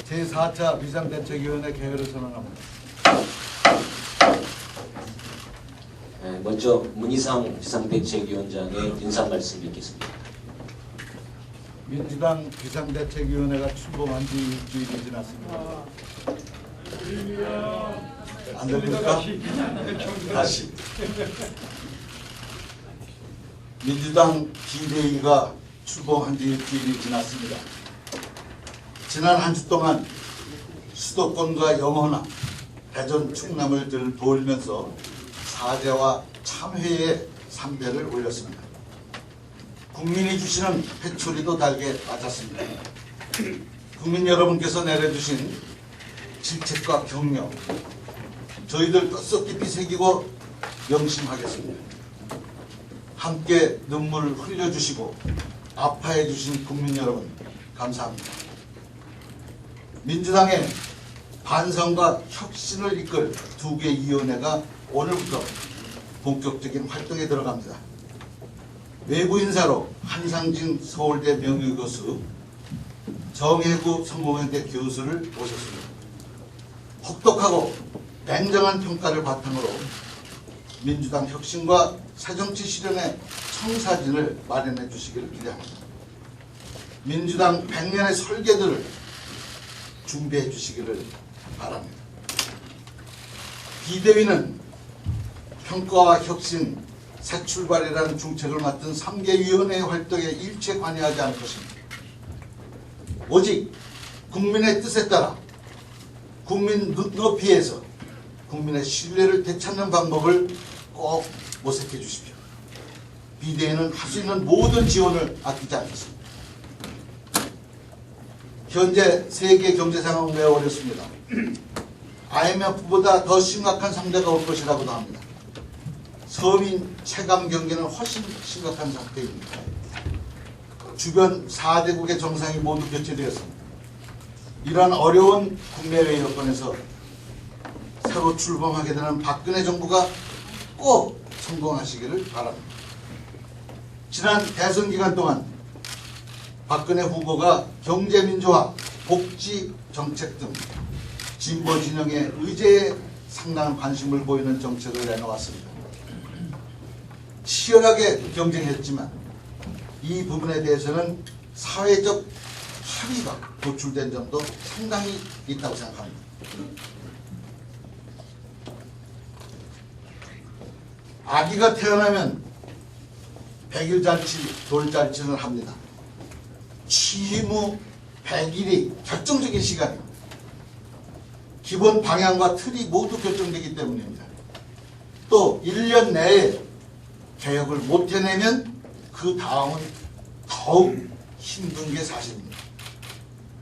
제4차 비상대책위원회 개회를 선언합니다. 먼저 문희상 비상대책위원장의 인사 말씀 듣겠습니다. 민주당 비상대책위원회가 출범한 지 일주일이 지났습니다. 안 들립니까? 다시. 민주당 비대위가 출범한 지 일주일이 지났습니다. 지난 한 주 동안 수도권과 영호나 대전, 충남을 돌면서 사죄와 참회의 상대를 올렸습니다. 국민이 주시는 회초리도 달게 맞았습니다. 국민 여러분께서 내려주신 질책과 격려, 저희들 뼛속 깊이 새기고 명심하겠습니다. 함께 눈물 흘려주시고 아파해 주신 국민 여러분 감사합니다. 민주당의 반성과 혁신을 이끌 두 개 위원회가 오늘부터 본격적인 활동에 들어갑니다. 외부 인사로 한상진 서울대 명예교수, 정혜구 성공회대 교수를 모셨습니다. 혹독하고 냉정한 평가를 바탕으로 민주당 혁신과 새정치 실현의 청사진을 마련해 주시기를 기대합니다. 민주당 100년의 설계들을 준비해 주시기를 바랍니다. 비대위는 평가와 혁신, 새 출발이라는 중책을 맡은 3개 위원회의 활동에 일체 관여하지 않을 것입니다. 오직 국민의 뜻에 따라 국민 눈높이에서 국민의 신뢰를 되찾는 방법을 꼭 모색해 주십시오. 비대위는 할 수 있는 모든 지원을 아끼지 않겠습니다. 현재 세계 경제 상황은 매우 어렵습니다. IMF보다 더 심각한 상대가 올 것이라고도 합니다. 서민 체감 경기는 훨씬 심각한 상태입니다. 주변 4대국의 정상이 모두 교체되었습니다. 이러한 어려운 국내외 여건에서 새로 출범하게 되는 박근혜 정부가 꼭 성공하시기를 바랍니다. 지난 대선 기간 동안 박근혜 후보가 경제민주화, 복지 정책 등 진보 진영의 의제에 상당한 관심을 보이는 정책을 내놓았습니다. 치열하게 경쟁했지만 이 부분에 대해서는 사회적 합의가 도출된 점도 상당히 있다고 생각합니다. 아기가 태어나면 100일잔치, 돌잔치를 합니다. 취임 후 100일이 결정적인 시간입니다. 기본 방향과 틀이 모두 결정되기 때문입니다. 또 1년 내에 개혁을 못 해내면 그 다음은 더욱 힘든 게 사실입니다.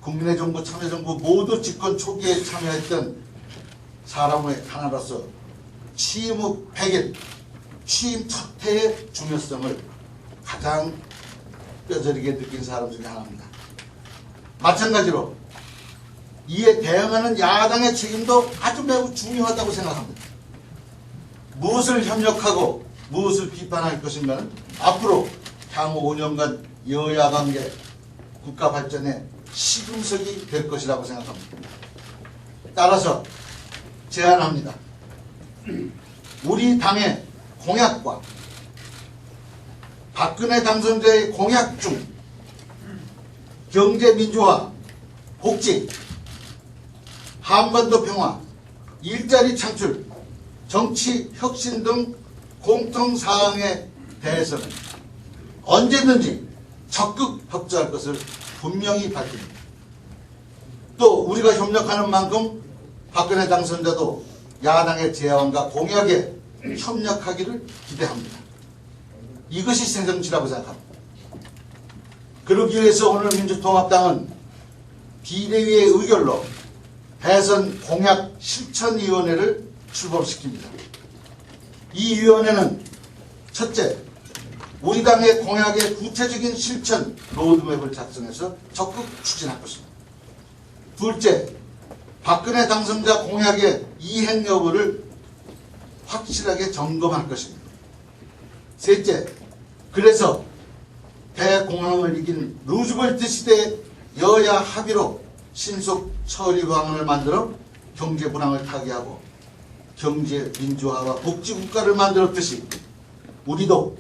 국민의 정부, 참여정부 모두 집권 초기에 참여했던 사람의 하나로서 취임 후 100일, 취임 첫 해의 중요성을 가장 뼈저리게 느낀 사람 중에 하나입니다. 마찬가지로 이에 대응하는 야당의 책임도 아주 매우 중요하다고 생각합니다. 무엇을 협력하고 무엇을 비판할 것인가는 앞으로 향후 5년간 여야 관계, 국가 발전의 시금석이 될 것이라고 생각합니다. 따라서 제안합니다. 우리 당의 공약과 박근혜 당선자의 공약 중 경제 민주화, 복지, 한반도 평화, 일자리 창출, 정치 혁신 등 공통사항에 대해서는 언제든지 적극 협조할 것을 분명히 밝힙니다. 또 우리가 협력하는 만큼 박근혜 당선자도 야당의 제안과 공약에 협력하기를 기대합니다. 이것이 새정치라고 생각합니다. 그러기 위해서 오늘 민주통합당은 비대위의 의결로 대선 공약 실천위원회를 출범시킵니다. 이 위원회는 첫째, 우리 당의 공약의 구체적인 실천 로드맵을 작성해서 적극 추진할 것입니다. 둘째, 박근혜 당선자 공약의 이행 여부를 확실하게 점검할 것입니다. 셋째, 그래서 대공황을 이긴 루즈벨트 시대 여야 합의로 신속 처리 방안을 만들어 경제 불황을 타개하고 경제 민주화와 복지국가를 만들었듯이 우리도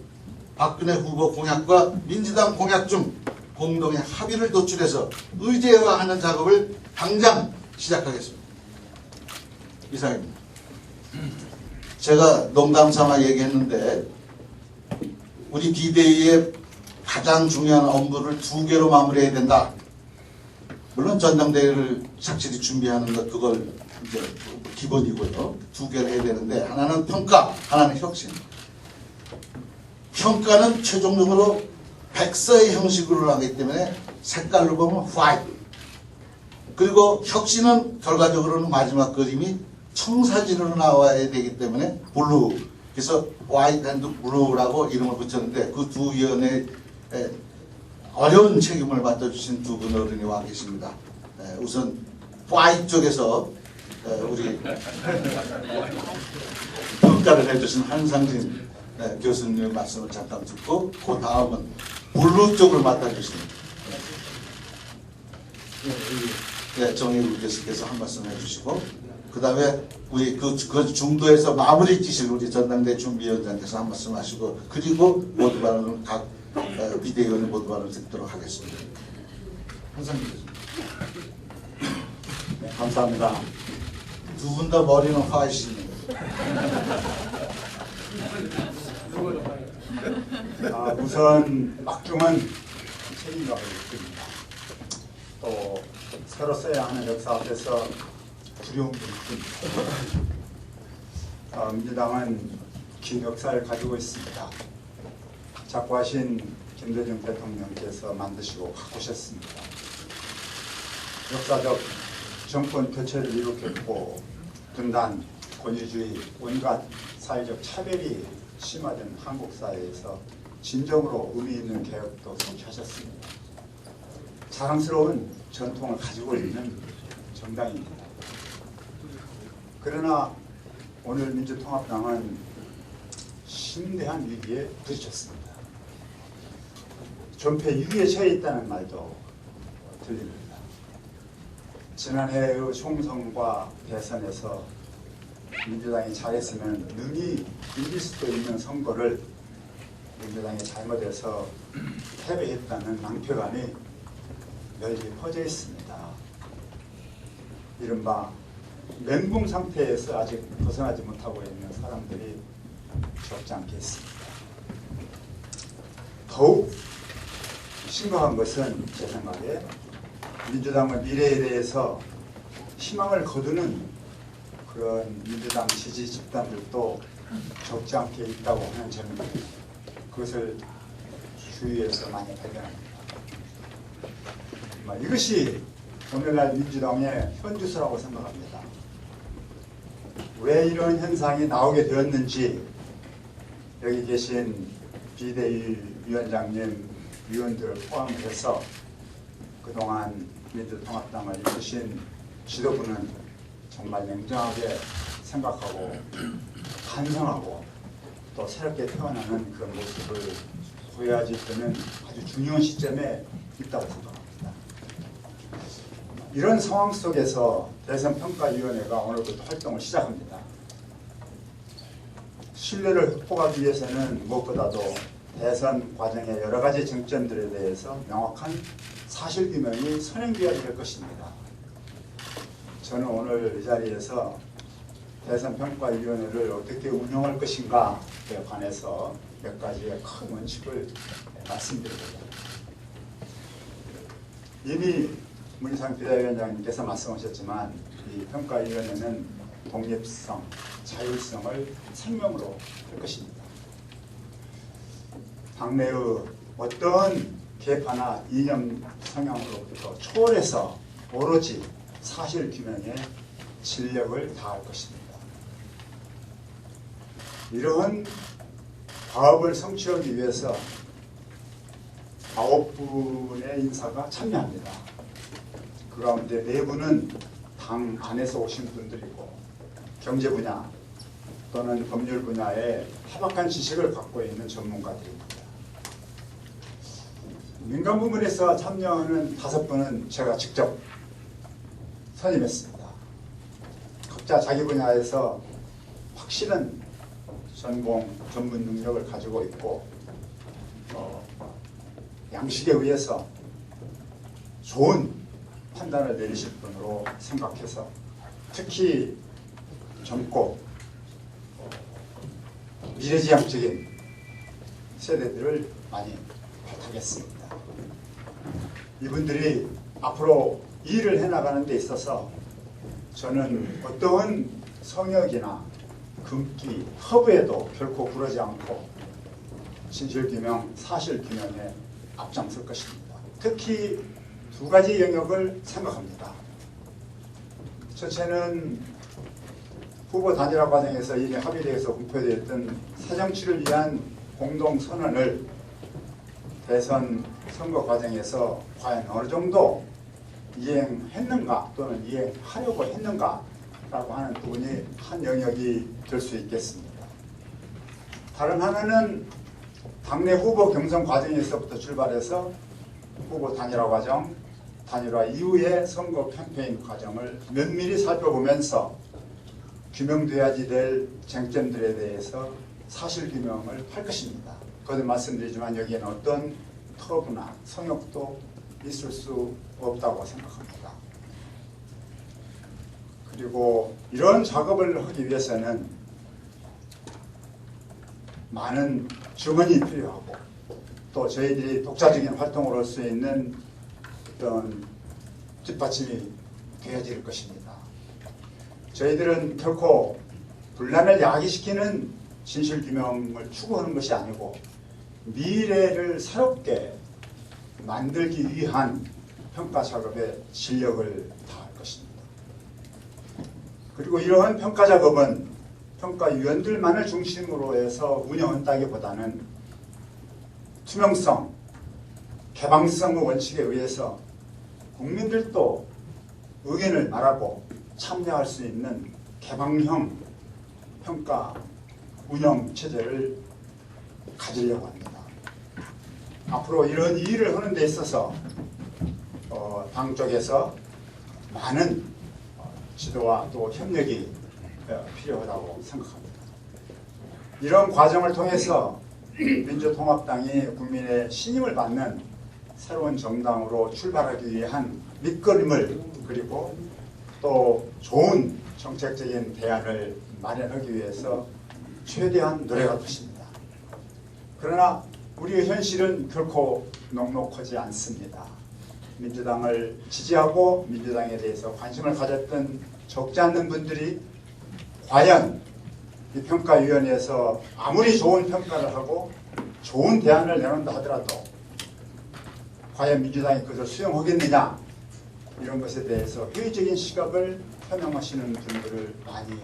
박근혜 후보 공약과 민주당 공약 중 공동의 합의를 도출해서 의제화하는 작업을 당장 시작하겠습니다. 이상입니다. 제가 농담삼아 얘기했는데 우리 비대위의 가장 중요한 업무를 2개로 마무리해야 된다. 물론 전당대회를 착실히 준비하는 것 그걸 이제 기본이고요. 2개를 해야 되는데 하나는 평가, 하나는 혁신. 평가는 최종적으로 백서의 형식으로 하기 때문에 색깔로 보면 화이트. 그리고 혁신은 결과적으로는 마지막 그림이 청사진으로 나와야 되기 때문에 블루. 그래서 화이트 앤드 블루라고 이름을 붙였는데 그 두 위원회에 어려운 책임을 맡아주신 두 분 어른이 와 계십니다. 우선 화이트 쪽에서 우리 평가를 해주신 한상진 교수님의 말씀을 잠깐 듣고 그 다음은 블루 쪽을 맡아주신 정혜국 교수께서 한 말씀 해주시고 그 다음에 우리 그 중도에서 마무리 지실 우리 전당대 준비위원장께서 한 말씀 하시고 그리고 모두 발언을 각 비대위원의 모두 발언을 듣도록 하겠습니다. 한상진 교수님. 네, 감사합니다. 두 분 다 머리는 화이시네요. 우선 막중한 책임감을 느낍니다. 또 새로 써야 하는 역사 앞에서 두려움도 있습니다. 민주당은 긴 역사를 가지고 있습니다. 작고하신 김대중 대통령께서 만드시고 바꾸셨습니다. 역사적 정권 교체를 일으켰고 분단, 권위주의, 온갖 사회적 차별이 심화된 한국 사회에서 진정으로 의미 있는 개혁도 성취하셨습니다. 자랑스러운 전통을 가지고 있는 정당입니다. 그러나 오늘 민주통합당은 심대한 위기에 부딪혔습니다. 존폐 위기에 처해 있다는 말도 들립니다. 지난해의 총선과 대선에서 민주당이 잘했으면 능히 이길 수도 있는 선거를 민주당이 잘못해서 패배했다는 낭패감이 널리 퍼져 있습니다. 이른바 멘붕 상태에서 아직 벗어나지 못하고 있는 사람들이 적지 않게 있습니다. 더욱 심각한 것은 제 생각에 민주당의 미래에 대해서 희망을 거두는 그런 민주당 지지 집단들도 적지 않게 있다고 하는 점입니다. 그것을 주위에서 많이 발견합니다. 이것이 오늘날 민주당의 현주소라고 생각합니다. 왜 이런 현상이 나오게 되었는지 여기 계신 비대위 위원장님, 위원들을 포함해서 그동안 민주통합당을 이끄신 지도부는 정말 냉정하게 생각하고 반성하고 또 새롭게 태어나는 그런 모습을 보여야지 되는 아주 중요한 시점에 있다고 생각합니다. 이런 상황 속에서 대선평가위원회가 오늘부터 활동을 시작합니다. 신뢰를 극복하기 위해서는 무엇보다도 대선 과정의 여러 가지 쟁점들에 대해서 명확한 사실규명이 선행되어야 될 것입니다. 저는 오늘 이 자리에서 대선평가위원회를 어떻게 운영할 것인가에 관해서 몇 가지의 큰 원칙을 말씀드리겠습니다. 이미 문희상 비대위원장님께서 말씀하셨지만 이 평가위원회는 독립성, 자율성을 생명으로 할 것입니다. 당내의 어떤 계파나 이념 성향으로부터 초월해서 오로지 사실규명에 진력을 다할 것입니다. 이러한 과업을 성취하기 위해서 9분의 인사가 참여합니다. 그 가운데 4분은 당 안에서 오신 분들이고 경제 분야 또는 법률 분야에 타박한 지식을 갖고 있는 전문가들입니다. 민간 부문에서 참여하는 5분은 제가 직접 선임했습니다. 각자 자기 분야에서 확실한 전공, 전문 능력을 가지고 있고 양식에 의해서 좋은 판단을 내리실 분으로 생각해서 특히 젊고 미래지향적인 세대들을 많이 부탁했습니다. 이분들이 앞으로 일을 해나가는 데 있어서 저는 어떠한 성역이나 금기, 허브에도 결코 굴하지 않고 진실규명, 사실규명에 앞장설 것입니다. 특히 2가지 영역을 생각합니다. 첫째는 후보 단일화 과정에서 이미 합의되어서 공표되었던 사정치를 위한 공동선언을 대선 선거 과정에서 과연 어느 정도 이행했는가 또는 이행하려고 했는가라고 하는 부분이 한 영역이 될 수 있겠습니다. 다른 하나는 당내 후보 경선 과정에서부터 출발해서 후보 단일화 과정, 단일화 이후의 선거 캠페인 과정을 면밀히 살펴보면서 규명돼야지 될 쟁점들에 대해서 사실규명을 할 것입니다. 거듭 말씀드리지만 여기에는 어떤 터부나 성역도 있을 수 없다고 생각합니다. 그리고 이런 작업을 하기 위해서는 많은 증언이 필요하고 또 저희들이 독자적인 활동을 할 수 있는 어떤 뒷받침이 되어야 될 것입니다. 저희들은 결코 분란을 야기시키는 진실규명을 추구하는 것이 아니고 미래를 새롭게 만들기 위한 평가 작업에 진력을 다할 것입니다. 그리고 이러한 평가 작업은 평가위원들만을 중심으로 해서 운영한다기보다는 투명성, 개방성의 원칙에 의해서 국민들도 의견을 말하고 참여할 수 있는 개방형 평가 운영 체제를 가지려고 합니다. 앞으로 이런 일을 하는 데 있어서 당 쪽에서 많은 지도와 또 협력이 필요하다고 생각합니다. 이런 과정을 통해서 민주통합당이 국민의 신임을 받는 새로운 정당으로 출발하기 위한 밑거름을 그리고 또 좋은 정책적인 대안을 마련하기 위해서 최대한 노력할 것입니다. 그러나 우리의 현실은 결코 녹록하지 않습니다. 민주당을 지지하고 민주당에 대해서 관심을 가졌던 적지 않는 분들이 과연 이 평가위원회에서 아무리 좋은 평가를 하고 좋은 대안을 내놓는다 하더라도 과연 민주당이 그것을 수용하겠느냐 이런 것에 대해서 회의적인 시각을 표명하시는 분들을 많이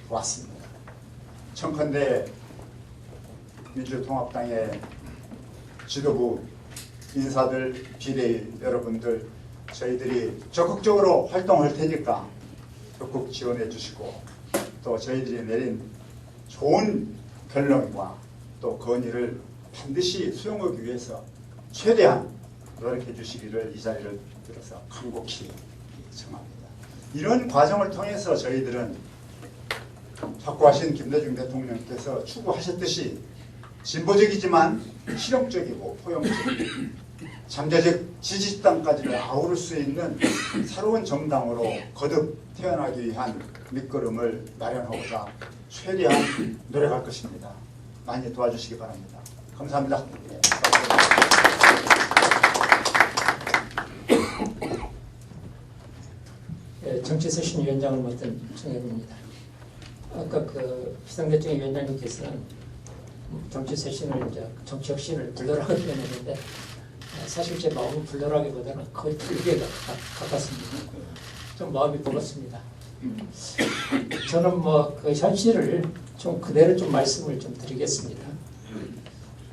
보았습니다. 청컨대 민주통합당의 지도부 인사들, 비대위 여러분들 저희들이 적극적으로 활동할 테니까 적극 지원해 주시고 또 저희들이 내린 좋은 결론과 또 건의를 반드시 수용하기 위해서 최대한 노력해 주시기를 이 자리를 들어서 간곡히 청합니다. 이런 과정을 통해서 저희들은 확고하신 김대중 대통령께서 추구하셨듯이 진보적이지만 실용적이고 포용적이고 잠재적 지지층까지를 아우를 수 있는 새로운 정당으로 거듭 태어나기 위한 밑거름을 마련하고자 최대한 노력할 것입니다. 많이 도와주시기 바랍니다. 감사합니다. 정치쇄신 위원장을 맡은 정혜입니다. 아까 그 비상대책 위원장님께서는 정치쇄신을 이제 정치혁신을 불러라고 표현했는데 사실 제 마음은 불러라기보다는 거의 불교에 가깝습니다. 좀 마음이 무겁습니다. 저는 뭐 그 현실을 좀 그대로 좀 말씀을 좀 드리겠습니다.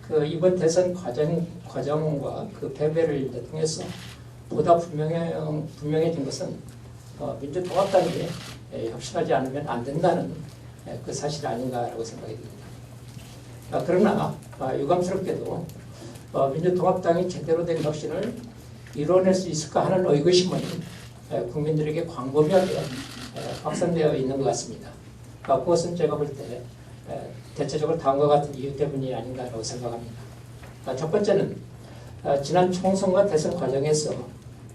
그 이번 대선 과정과 그 패배를 이제 통해서 보다 분명해진 것은 민주통합당이 혁신하지 않으면 안 된다는 그 사실 아닌가라고 생각이 듭니다. 그러나 유감스럽게도 민주통합당이 제대로 된 혁신을 이뤄낼 수 있을까 하는 의구심은 국민들에게 광범위하게 확산되어 있는 것 같습니다. 그것은 제가 볼 때 대체적으로 다음과 같은 이유 때문이 아닌가라고 생각합니다. 첫 번째는 지난 총선과 대선 과정에서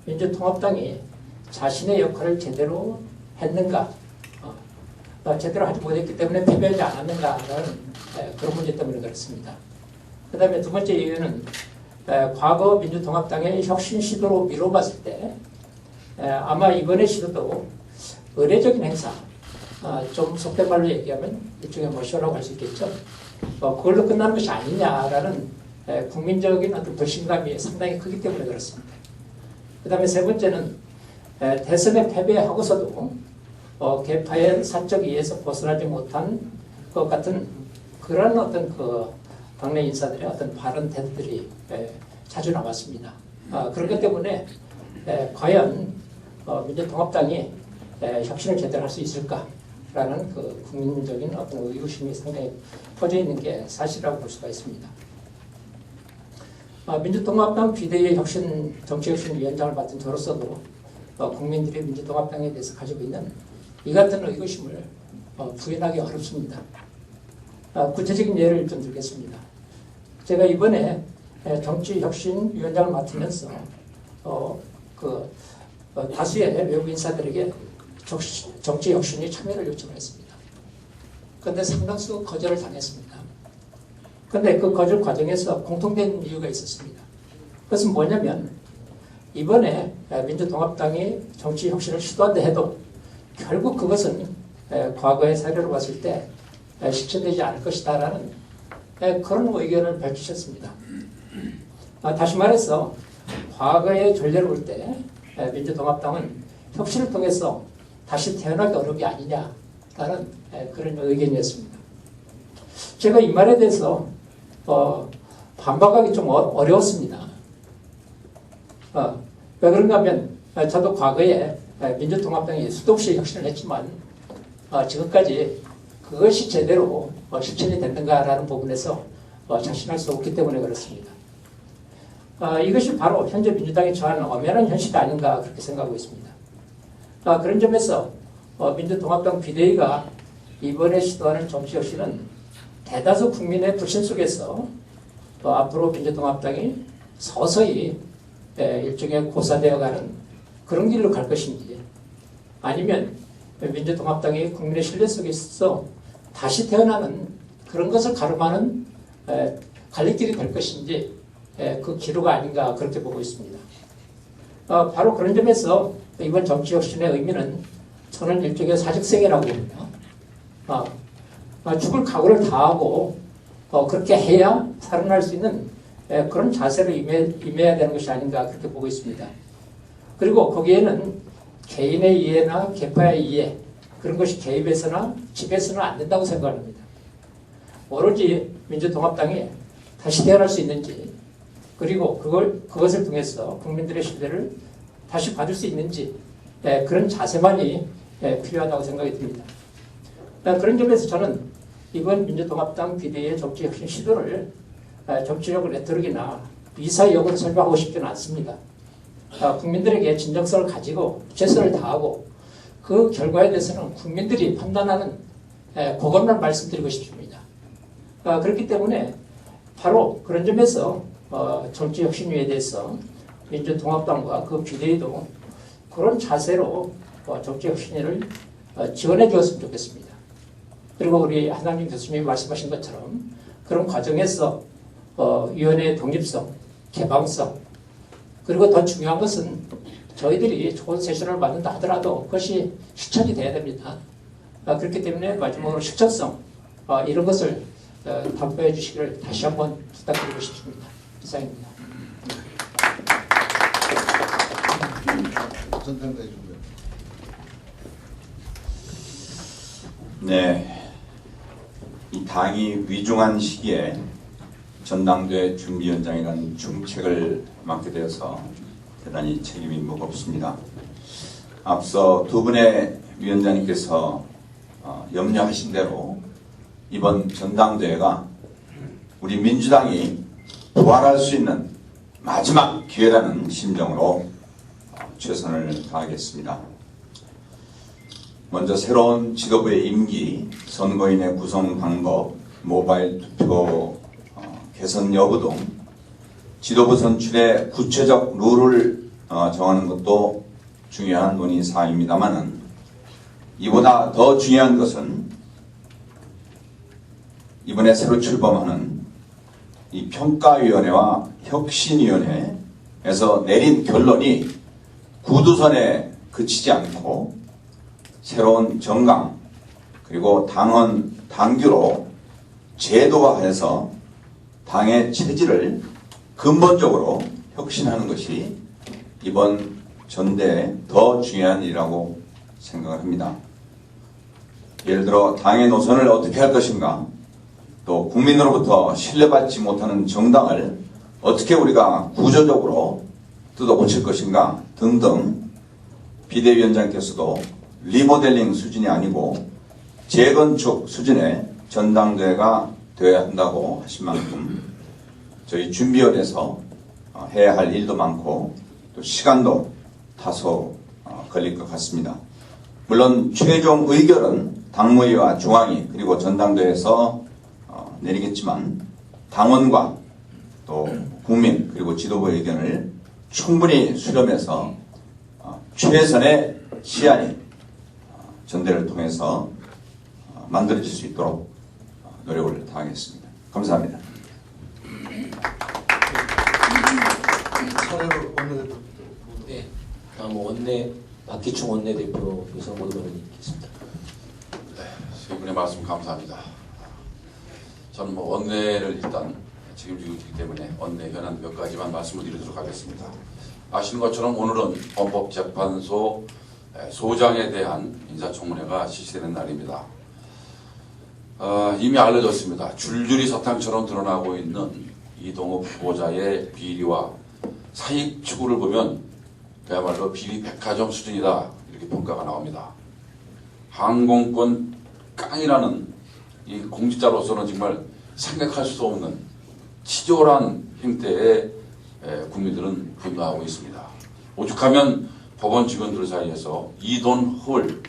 민주통합당이 자신의 역할을 제대로 했는가, 제대로 하지 못했기 때문에 패배하지 않았는가라는 그런 문제 때문에 그렇습니다. 그 다음에 두 번째 이유는 과거 민주통합당의 혁신 시도로 미뤄봤을 때 아마 이번의 시도도 의례적인 행사, 좀 속된 말로 얘기하면 일종의 쇼라고 할 수 있겠죠. 그걸로 끝나는 것이 아니냐라는 국민적인 어떤 불신감이 상당히 크기 때문에 그렇습니다. 그 다음에 세 번째는 대선에 패배하고서도 계파의 사적 이해에서 벗어나지 못한 것 같은 그런 어떤 그 당내 인사들의 어떤 발언 태도들이 자주 나왔습니다. 그렇기 때문에 과연 민주통합당이 혁신을 제대로 할 수 있을까라는 그 국민적인 어떤 의구심이 상당히 퍼져 있는 게 사실이라고 볼 수가 있습니다. 민주통합당 비대위의 정치혁신위원장을 맡은 저로서도 국민들이 민주통합당에 대해서 가지고 있는 이 같은 의구심을 부인하기 어렵습니다. 구체적인 예를 좀 들겠습니다. 제가 이번에 정치혁신위원장을 맡으면서 다수의 외부 인사들에게 정치혁신에 참여를 요청을 했습니다. 그런데 상당수 거절을 당했습니다. 그런데 그 거절 과정에서 공통된 이유가 있었습니다. 그것은 뭐냐면 이번에 민주통합당이 정치혁신을 시도한다 해도 결국 그것은 과거의 사례로 봤을 때 실천되지 않을 것이다라는 그런 의견을 밝히셨습니다. 다시 말해서 과거의 전례를 볼 때 민주통합당은 혁신을 통해서 다시 태어나기 어려움이 아니냐라는 그런 의견이었습니다. 제가 이 말에 대해서 반박하기 좀 어려웠습니다. 왜 그런가 하면 저도 과거에 민주통합당이 수도 없이 혁신을 했지만 지금까지 그것이 제대로 실천이 됐는가라는 부분에서 자신할 수 없기 때문에 그렇습니다. 이것이 바로 현재 민주당이 처한 엄연한 현실이 아닌가 그렇게 생각하고 있습니다. 그런 점에서 민주통합당 비대위가 이번에 시도하는 정치혁신은 대다수 국민의 불신 속에서 앞으로 민주통합당이 서서히 일종의 고사되어가는 그런 길로 갈 것인지 아니면 민주통합당이 국민의 신뢰 속에 있어 다시 태어나는 그런 것을 가름하는 갈림길이 될 것인지 그 기로가 아닌가 그렇게 보고 있습니다. 바로 그런 점에서 이번 정치혁신의 의미는 저는 일종의 사직생이라고 봅니다. 죽을 각오를 다하고 그렇게 해야 살아날 수 있는 그런 자세로 임해야 되는 것이 아닌가 그렇게 보고 있습니다. 그리고 거기에는 개인의 이해나 계파의 이해 그런 것이 개입해서나 집에서는 안 된다고 생각합니다. 오로지 민주통합당이 다시 태어날 수 있는지 그리고 그것을 통해서 국민들의 신뢰를 다시 받을 수 있는지 그런 자세만이 필요하다고 생각이 듭니다. 그런 점에서 저는 이번 민주통합당 비대위의 정치혁신 시도를 정치적 레토릭이나 이사역으로 설명하고 싶지는 않습니다. 국민들에게 진정성을 가지고 최선을 다하고 그 결과에 대해서는 국민들이 판단하는 그것만 말씀드리고 싶습니다. 그렇기 때문에 바로 그런 점에서 정치혁신위에 대해서 민주통합당과 그 비대위도 그런 자세로 정치혁신위를 지원해 주었으면 좋겠습니다. 그리고 우리 한상진 교수님이 말씀하신 것처럼 그런 과정에서 위원회의 독립성, 개방성 그리고 더 중요한 것은 저희들이 좋은 세션을 받는다 하더라도 그것이 실천이 돼야 됩니다. 그렇기 때문에 마지막으로 실천성 이런 것을 담보해 주시기를 다시 한번 부탁드리고 싶습니다. 이상입니다. 전당대회 준비. 네, 이 당이 위중한 시기에 전당대회 준비위원장이라는 중책을 맡게 되어서 대단히 책임이 무겁습니다. 앞서 두 분의 위원장님께서 염려하신 대로 이번 전당대회가 우리 민주당이 부활할 수 있는 마지막 기회라는 심정으로 최선을 다하겠습니다. 먼저 새로운 지도부의 임기, 선거인의 구성 방법, 모바일 투표 개선 여부 등 지도부 선출의 구체적 룰을 정하는 것도 중요한 논의 사항입니다만은 이보다 더 중요한 것은 이번에 새로 출범하는 이 평가위원회와 혁신위원회에서 내린 결론이 구두선에 그치지 않고 새로운 정강 그리고 당헌, 당규로 제도화해서 당의 체질을 근본적으로 혁신하는 것이 이번 전대에 더 중요한 일이라고 생각을 합니다. 예를 들어 당의 노선을 어떻게 할 것인가, 또 국민으로부터 신뢰받지 못하는 정당을 어떻게 우리가 구조적으로 뜯어고칠 것인가 등등 비대위원장께서도 리모델링 수준이 아니고 재건축 수준의 전당대회가 되어야 한다고 하신 만큼 저희 준비원에서 해야 할 일도 많고 또 시간도 다소 걸릴 것 같습니다. 물론 최종 의결은 당무위와 중앙위 그리고 전당대회에서 내리겠지만 당원과 또 국민 그리고 지도부의 의견을 충분히 수렴해서 최선의 시안이 전대를 통해서 만들어질 수 있도록 노력을 다하겠습니다. 감사합니다. 차례로 원내대표. 네. 다음 박기충 원내대표 요청 모두를 있겠습니다. 네, 세 분의 말씀 감사합니다. 저는 원내를 일단 책임지고 있기 때문에 원내 현안 몇 가지만 말씀을 드리도록 하겠습니다. 아시는 것처럼 오늘은 헌법재판소 소장에 대한 인사청문회가 실시되는 날입니다. 이미 알려졌습니다. 줄줄이 사탕처럼 드러나고 있는 이동욱 후보자의 비리와 사익 추구를 보면 그야말로 비리 백화점 수준이다 이렇게 평가가 나옵니다. 항공권 깡이라는 이 공직자로서는 정말 생각할 수 없는 치졸한 행태에 국민들은 분노하고 있습니다. 오죽하면 법원 직원들 사이에서 이돈헐,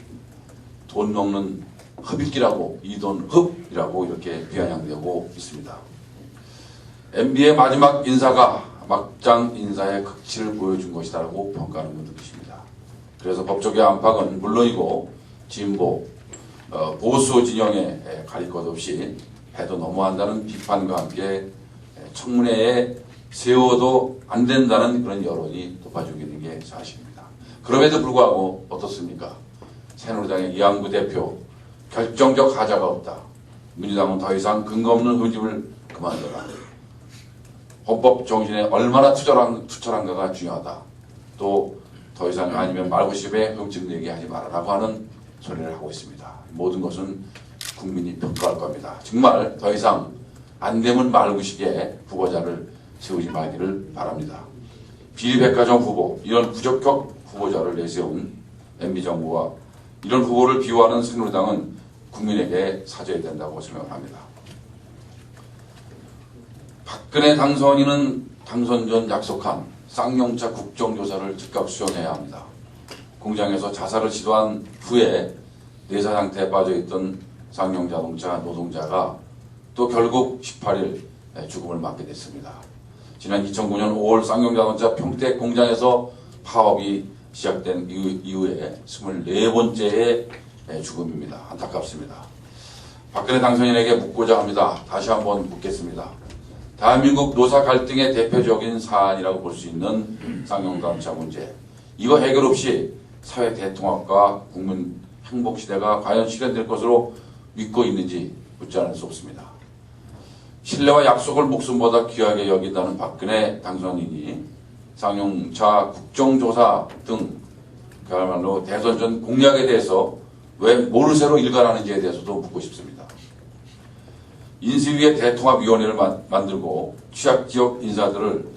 돈 먹는 흡입기라고 이돈흡이라고 이렇게 비아냥되고 있습니다. MB의 마지막 인사가 막장 인사의 극치를 보여준 것이다라고 평가하는 분도 계십니다. 그래서 법조계 안팎은 물론이고 진보, 보수 진영에 가릴 것 없이 해도 너무한다는 비판과 함께 청문회에 세워도 안 된다는 그런 여론이 높아지고 있는 게 사실입니다. 그럼에도 불구하고 어떻습니까? 새누리당의 이양구 대표 결정적 하자가 없다. 민주당은 더 이상 근거 없는 흐름을 그만둬라. 헌법 정신에 얼마나 투철한가가 중요하다. 또 더 이상 아니면 말고싶에 흠집 내게 하지 말아라고 하는 소리를 하고 있습니다. 모든 것은 국민이 평가할 겁니다. 정말 더 이상 안 되면 말고식에 후보자를 세우지 말기를 바랍니다. 비리백화점 후보, 이런 부적격 후보자를 내세운 MB정부와 이런 후보를 비호하는 새누리당은 국민에게 사죄해야 된다고 생각을 합니다. 박근혜 당선인은 당선 전 약속한 쌍용차 국정조사를 즉각 수용해야 합니다. 공장에서 자살을 시도한 후에 내사 상태에 빠져있던 쌍용자동차 노동자가 또 결국 18일 죽음을 맞게 됐습니다. 지난 2009년 5월 쌍용자동차 평택 공장에서 파업이 시작된 이후에 24번째의 죽음입니다. 안타깝습니다. 박근혜 당선인에게 묻고자 합니다. 다시 한번 묻겠습니다. 대한민국 노사 갈등의 대표적인 사안이라고 볼 수 있는 쌍용자동차 문제. 이거 해결 없이 사회 대통합과 국민 행복 시대가 과연 실현될 것으로 믿고 있는지 묻지 않을 수 없습니다. 신뢰와 약속을 목숨보다 귀하게 여긴다는 박근혜 당선인이 쌍용차 국정조사 등 그야말로 대선 전 공약에 대해서 왜 모르쇠로 일관하는지에 대해서도 묻고 싶습니다. 인수위의 대통합위원회를 만들고 취약지역 인사들을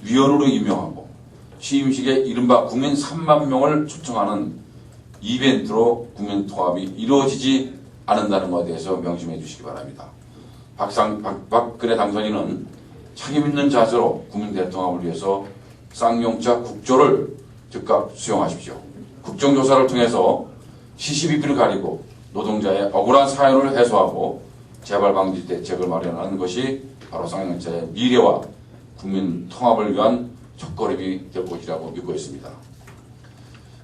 위원으로 임명하고 취임식에 이른바 국민 3만 명을 초청하는 이벤트로 국민 통합이 이루어지지 않는다는 것에 대해서 명심해 주시기 바랍니다. 박근혜 당선인은 책임있는 자세로 국민 대통합을 위해서 쌍용차 국조를 즉각 수용하십시오. 국정조사를 통해서 시시비비를 가리고 노동자의 억울한 사연을 해소하고 재발 방지 대책을 마련하는 것이 바로 쌍용차의 미래와 국민 통합을 위한 첫걸음이 될 것이라고 믿고 있습니다.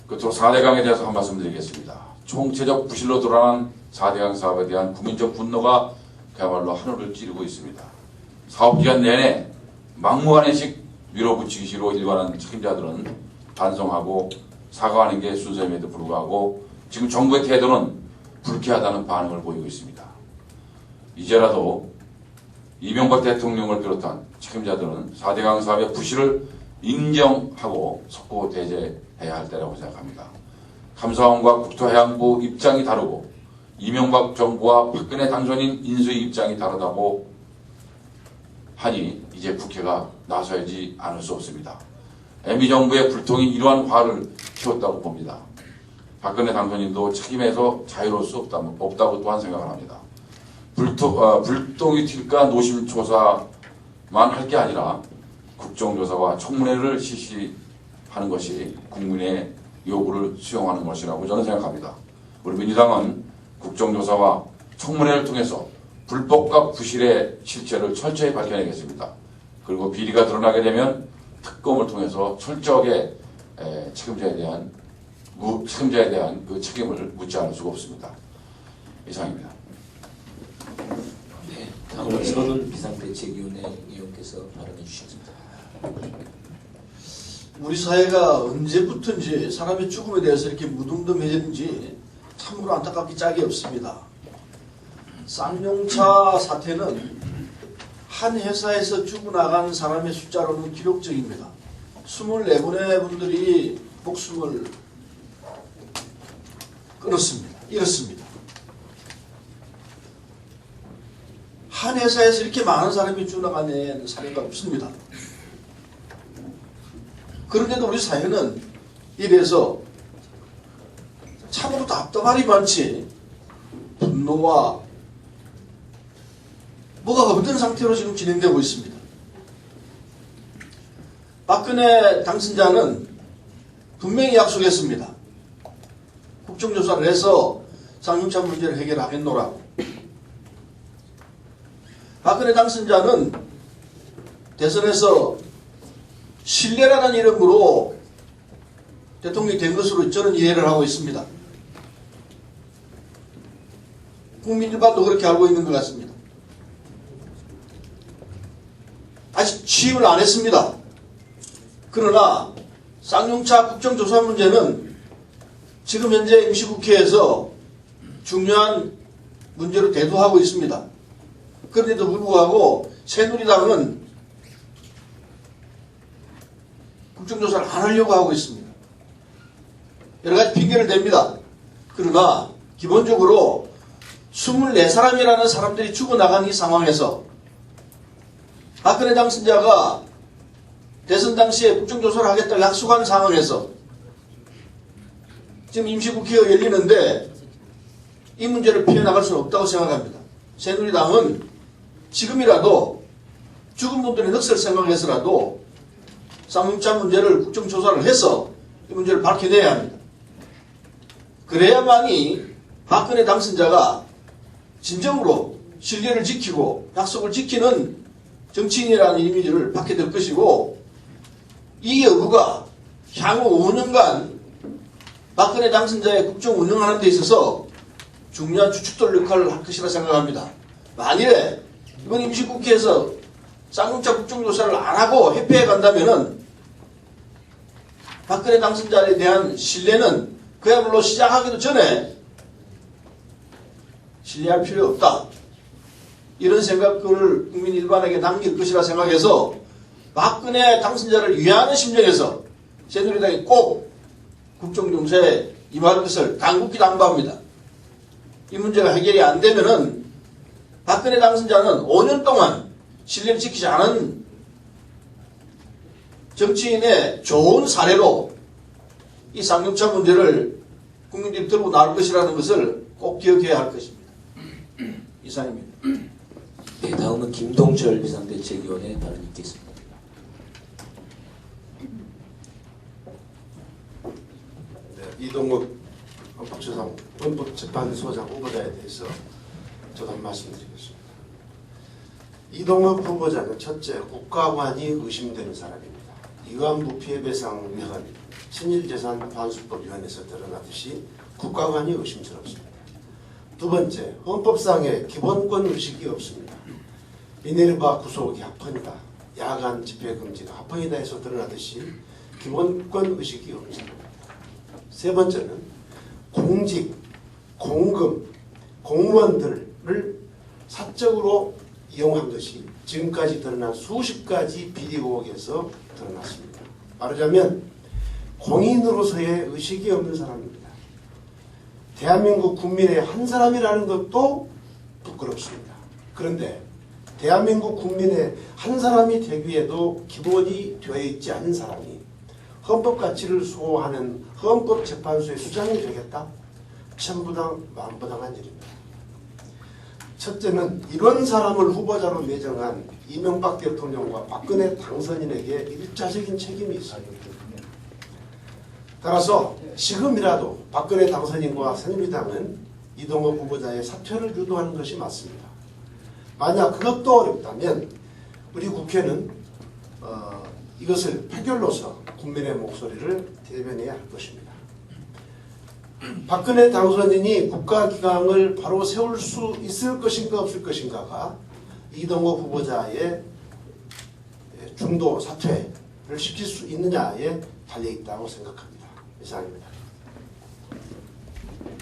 끝으로 4대강에 대해서 한 말씀 드리겠습니다. 총체적 부실로 드러난 4대강 사업에 대한 국민적 분노가 그야말로 하늘을 찌르고 있습니다. 사업기간 내내 막무가내식 밀어붙이기로 일관한 책임자들은 반성하고 사과하는 게 순서임에도 불구하고 지금 정부의 태도는 불쾌하다는 반응을 보이고 있습니다. 이제라도 이명박 대통령을 비롯한 책임자들은 4대강 사업의 부실을 인정하고 속보 대제해야 할 때라고 생각합니다. 감사원과 국토해양부 입장이 다르고 이명박 정부와 박근혜 당선인 인수위 입장이 다르다고 하니 이제 국회가 나서야지 않을 수 없습니다. MB정부의 불통이 이러한 화를 키웠다고 봅니다. 박근혜 당선인도 책임에서 자유로울 수 없다고 또한 생각을 합니다. 불똥이 튈까 노심초사만 할 게 아니라 국정조사와 청문회를 실시하는 것이 국민의 요구를 수용하는 것이라고 저는 생각합니다. 우리 민주당은 국정조사와 청문회를 통해서 불법과 부실의 실체를 철저히 밝혀내겠습니다. 그리고 비리가 드러나게 되면 특검을 통해서 철저하게 책임자에 대한 그 책임을 묻지 않을 수가 없습니다. 이상입니다. 네, 다음으로 서른 비상대책위원회 의원께서 발언해 주시겠습니다. 우리 사회가 언제부터인지 사람의 죽음에 대해서 이렇게 무덤덤해졌는지 참으로 안타깝기 짝이 없습니다. 쌍용차 사태는 한 회사에서 죽어나간 사람의 숫자로는 기록적입니다. 24분의 분들이 목숨을 끊었습니다. 잃었습니다. 한 회사에서 이렇게 많은 사람이 죽어나가는 사례가 없습니다. 그런데도 우리 사회는 이래서 참으로 답답하리 많지 분노와 뭐가 없던 상태로 지금 진행되고 있습니다. 박근혜 당선자는 분명히 약속했습니다. 국정조사를 해서 쌍용차 문제를 해결하겠노라고. 박근혜 당선자는 대선에서 신뢰라는 이름으로 대통령이 된 것으로 저는 이해를 하고 있습니다. 국민 일반도 그렇게 알고 있는 것 같습니다. 아직 취임을 안 했습니다. 그러나 쌍용차 국정조사 문제는 지금 현재 임시국회에서 중요한 문제로 대두하고 있습니다. 그런데도 불구하고 새누리당은 국정조사를 안 하려고 하고 있습니다. 여러 가지 핑계를 댑니다. 그러나 기본적으로 24사람이라는 사람들이 죽어나간 이 상황에서 박근혜 당선자가 대선 당시에 국정조사를 하겠다고 약속한 상황에서 지금 임시국회가 열리는데 이 문제를 피해나갈 수는 없다고 생각합니다. 새누리당은 지금이라도 죽은 분들의 넋을 생각해서라도 쌍용차 문제를 국정조사를 해서 이 문제를 밝혀내야 합니다. 그래야만이 박근혜 당선자가 진정으로 신뢰를 지키고 약속을 지키는 정치인이라는 이미지를 받게 될 것이고 이 여부가 향후 5년간 박근혜 당선자의 국정 운영하는 데 있어서 중요한 주춧돌 역할을 할 것이라 생각합니다. 만일에 이번 임시국회에서 쌍용차 국정조사를 안 하고 회피해 간다면은 박근혜 당선자에 대한 신뢰는 그야말로 시작하기도 전에 신뢰할 필요 없다. 이런 생각을 국민 일반에게 남길 것이라 생각해서 박근혜 당선자를 위하는 심정에서 새누리당이 꼭 국정조사에 임할 것을 간곡히 당부합니다. 이 문제가 해결이 안 되면은 박근혜 당선자는 5년 동안 신뢰를 지키지 않은 정치인의 좋은 사례로 이 쌍용차 문제를 국민들이 들고 나올 것이라는 것을 꼭 기억해야 할 것입니다. 이상입니다. 네, 다음은 김동철 비상대책위원회 발언이 있겠습니다. 네, 이동욱 헌법재판소장 후보자에 대해서 저도 한 말씀 드리겠습니다. 이동욱 후보자는 첫째, 국가관이 의심되는 사람입니다. 위안부 피해배상 위헌, 친일재산환수법위원회에서 드러나듯이 국가관이 의심스럽습니다. 두 번째, 헌법상의 기본권 의식이 없습니다. 미네르바 구속이 합헌이다, 야간 집회 금지가 합헌이다 해서 드러나듯이 기본권 의식이 없는 사람입니다. 세 번째는 공직, 공금, 공무원들을 사적으로 이용한 것이 지금까지 드러난 수십 가지 비리 의혹에서 드러났습니다. 말하자면 공인으로서의 의식이 없는 사람입니다. 대한민국 국민의 한 사람이라는 것도 부끄럽습니다. 그런데 대한민국 국민의 한 사람이 되기에도 기본이 되어 있지 않은 사람이 헌법 가치를 수호하는 헌법재판소의 수장이 되겠다? 천부당 만부당한 일입니다. 첫째는 이런 사람을 후보자로 내정한 이명박 대통령과 박근혜 당선인에게 일차적인 책임이 있습니다. 따라서 지금이라도 박근혜 당선인과 새누리당은 이동욱 후보자의 사퇴를 유도하는 것이 맞습니다. 만약 그것도 어렵다면 우리 국회는 이것을 표결로서 국민의 목소리를 대변해야 할 것입니다. 박근혜 당선인이 국가기강을 바로 세울 수 있을 것인가 없을 것인가가 이동욱 후보자의 중도 사퇴를 시킬 수 있느냐에 달려있다고 생각합니다. 이상입니다.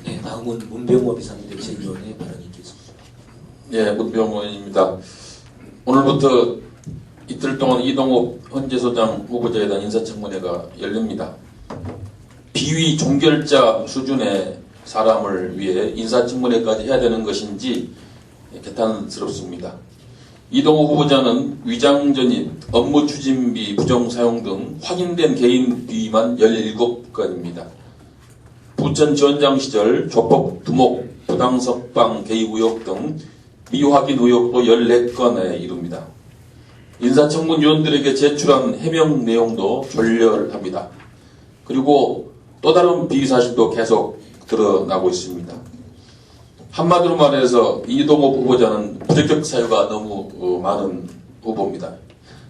네, 다음은 문병호 비상대책위원회 발언이 있겠습니다. 예, 문병호 의원입니다. 오늘부터 이틀 동안 이동욱 헌재소장 후보자에 대한 인사청문회가 열립니다. 비위 종결자 수준의 사람을 위해 인사청문회까지 해야 되는 것인지 개탄스럽습니다. 이동욱 후보자는 위장전입, 업무 추진비 부정 사용 등 확인된 개인 비위만 17건입니다. 부천지원장 시절 조폭, 두목, 부당석방 개입 의혹 등 미확인 의혹도 14건에 이릅니다. 인사청문위원들에게 제출한 해명 내용도 졸렬합니다. 그리고 또 다른 비위 사실도 계속 드러나고 있습니다. 한마디로 말해서 이동욱 후보자는 부적격 사유가 너무 많은 후보입니다.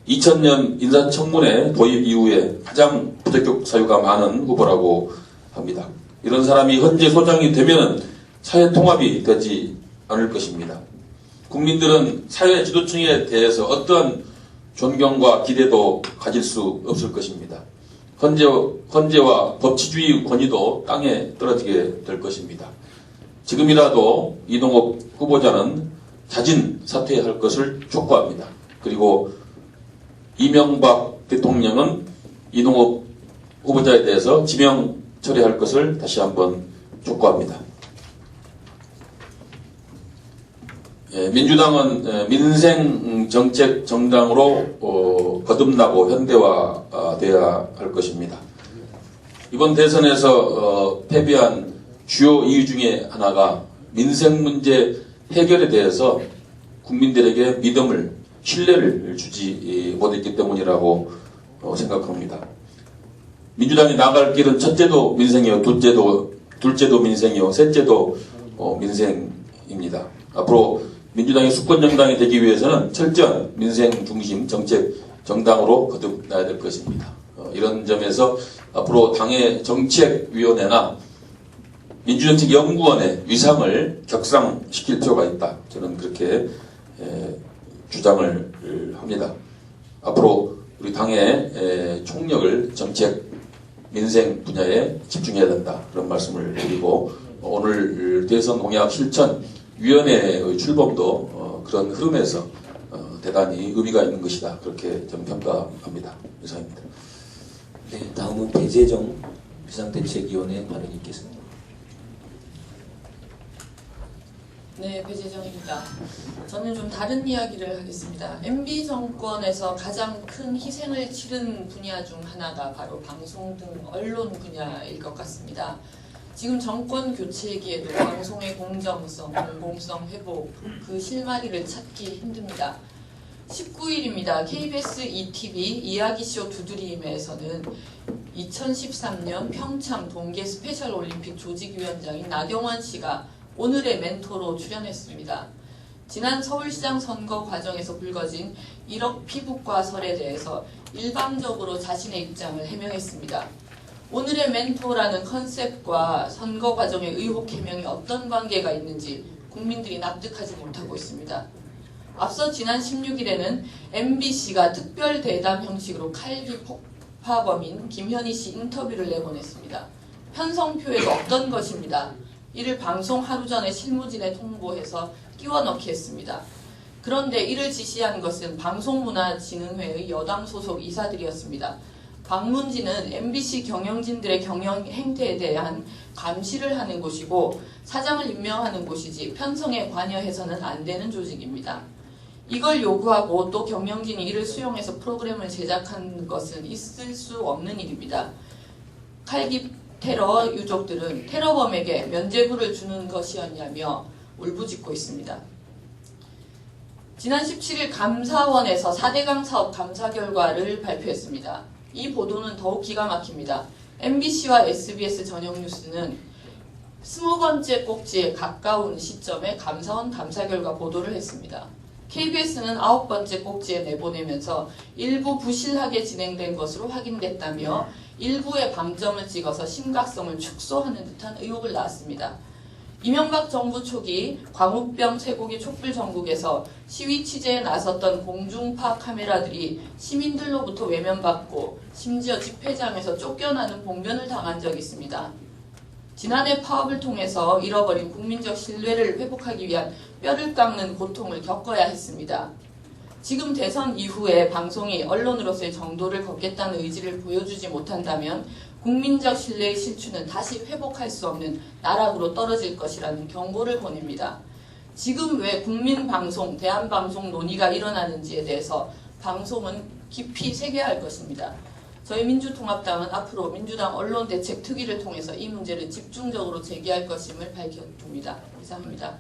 2000년 인사청문회 도입 이후에 가장 부적격 사유가 많은 후보라고 합니다. 이런 사람이 헌재 소장이 되면 사회 통합이 되지 않을 것입니다. 국민들은 사회 지도층에 대해서 어떠한 존경과 기대도 가질 수 없을 것입니다. 헌재와 법치주의 권위도 땅에 떨어지게 될 것입니다. 지금이라도 이동욱 후보자는 자진 사퇴할 것을 촉구합니다. 그리고 이명박 대통령은 이동욱 후보자에 대해서 지명 처리할 것을 다시 한번 촉구합니다. 민주당은 민생 정책 정당으로 거듭나고 현대화되어야 할 것입니다. 이번 대선에서 패배한 주요 이유 중에 하나가 민생 문제 해결에 대해서 국민들에게 믿음을, 신뢰를 주지 못했기 때문이라고 생각합니다. 민주당이 나갈 길은 첫째도 민생이요, 둘째도 민생이요, 셋째도 민생입니다. 앞으로 민주당이 수권정당이 되기 위해서는 철저한 민생 중심 정책 정당으로 거듭나야 될 것입니다. 이런 점에서 앞으로 당의 정책위원회나 민주정책연구원의 위상을 격상시킬 필요가 있다. 저는 그렇게 주장을 합니다. 앞으로 우리 당의 총력을 정책, 민생 분야에 집중해야 된다. 그런 말씀을 드리고 오늘 대선 공약 실천위원회의 출범도 그런 흐름에서 대단히 의미가 있는 것이다. 그렇게 저는 평가합니다. 이상입니다. 네, 다음은 배재정 비상대책위원회 발언이 있겠습니다. 네, 배재정입니다. 저는 좀 다른 이야기를 하겠습니다. MB 정권에서 가장 큰 희생을 치른 분야 중 하나가 바로 방송 등 언론 분야일 것 같습니다. 지금 정권 교체기에도 방송의 공정성, 공공성 회복, 그 실마리를 찾기 힘듭니다. 19일입니다. KBS ETV 이야기쇼 두드림에서는 2013년 평창 동계 스페셜 올림픽 조직위원장인 나경원 씨가 오늘의 멘토로 출연했습니다. 지난 서울시장 선거 과정에서 불거진 1억 피부과 설에 대해서 일방적으로 자신의 입장을 해명했습니다. 오늘의 멘토라는 컨셉과 선거 과정의 의혹 해명이 어떤 관계가 있는지 국민들이 납득하지 못하고 있습니다. 앞서 지난 16일에는 MBC가 특별 대담 형식으로 칼기 폭파범인 김현희 씨 인터뷰를 내보냈습니다. 편성표에도 없던 것입니다. 이를 방송 하루 전에 실무진에 통보해서 끼워 넣기 했습니다. 그런데 이를 지시한 것은 방송문화진흥회의 여당 소속 이사들이었습니다. 방문진은 MBC 경영진들의 경영 행태에 대한 감시를 하는 곳이고 사장을 임명하는 곳이지 편성에 관여해서는 안 되는 조직입니다. 이걸 요구하고 또 경영진이 이를 수용해서 프로그램을 제작한 것은 있을 수 없는 일입니다. 칼기 테러 유족들은 테러범에게 면죄부를 주는 것이었냐며 울부짖고 있습니다. 지난 17일 감사원에서 4대강 사업 감사 결과를 발표했습니다. 이 보도는 더욱 기가 막힙니다. MBC와 SBS 저녁 뉴스는 20번째 꼭지에 가까운 시점에 감사원 감사 결과 보도를 했습니다. KBS는 9번째 꼭지에 내보내면서 일부 부실하게 진행된 것으로 확인됐다며 일부의 방점을 찍어서 심각성을 축소하는 듯한 의혹을 낳았습니다. 이명박 정부 초기 광우병 쇠고기 촛불 전국에서 시위 취재에 나섰던 공중파 카메라들이 시민들로부터 외면받고 심지어 집회장에서 쫓겨나는 봉변을 당한 적이 있습니다. 지난해 파업을 통해서 잃어버린 국민적 신뢰를 회복하기 위한 뼈를 깎는 고통을 겪어야 했습니다. 지금 대선 이후에 방송이 언론으로서의 정도를 걷겠다는 의지를 보여주지 못한다면 국민적 신뢰의 실추는 다시 회복할 수 없는 나락으로 떨어질 것이라는 경고를 보냅니다. 지금 왜 국민방송, 대한방송 논의가 일어나는지에 대해서 방송은 깊이 새겨야 할 것입니다. 저희 민주통합당은 앞으로 민주당 언론대책특위를 통해서 이 문제를 집중적으로 제기할 것임을 밝혀둡니다. 이상입니다.